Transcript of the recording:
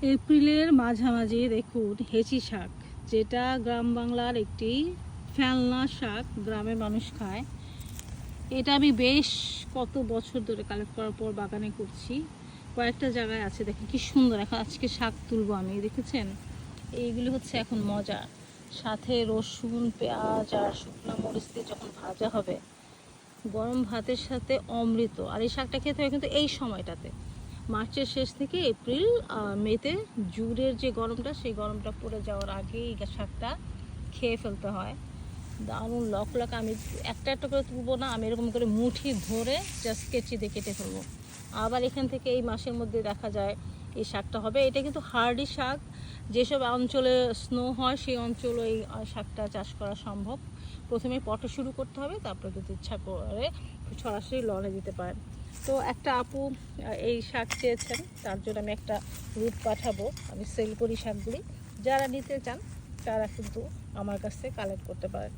এপ্রিলের মাঝামাঝি দেখুন হেঁচি শাক, যেটা গ্রাম বাংলার একটি ফেলনা শাক, গ্রামের মানুষ খায়। এটা আমি বেশ কত বছর ধরে কালেক্ট করার পর বাগানে করছি, কয়েকটা জায়গায় আছে। দেখেন কি সুন্দর। এখন আজকে শাক তুলবো আমি, দেখেছেন? এইগুলি হচ্ছে এখন মজা। সাথে রসুন, পেঁয়াজ আর শুকনো মরিচ দিয়ে যখন ভাজা হবে, গরম ভাতের সাথে অমৃত। আর এই শাকটা খেতে হয় কিন্তু এই সময়টাতে, মার্চের শেষ থেকে এপ্রিল মেতে, জুনের যে গরমটা, সেই গরমটা পড়ে যাওয়ার আগেই এই শাকটা খেয়ে ফেলতে হয়। দারুণ লক। আমি একটা একটা করে তুলবো না, আমি এরকম করে মুঠি ধরে জাস্ট কেচি দিয়ে কেটে ফেলবো। আবার এখান থেকে এই মাসের মধ্যে দেখা যায় এই শাকটা হবে। এটা কিন্তু হার্ডি শাক, যেসব অঞ্চলে স্নো হয় সেই অঞ্চলে এই শাকটা চাষ করা সম্ভব। প্রথমে পটে শুরু করতে হবে, তারপরে যদি ইচ্ছা করে সরাসরি লনে দিতে পারেন। তো একটা আপু এই শাক চেয়েছেন, তার জন্য আমি একটা রুট পাঠাবো। আমি সেল করি শাকগুলি, যারা নিতে চান তারা কিন্তু আমার কাছ থেকে কালেক্ট করতে পারেন।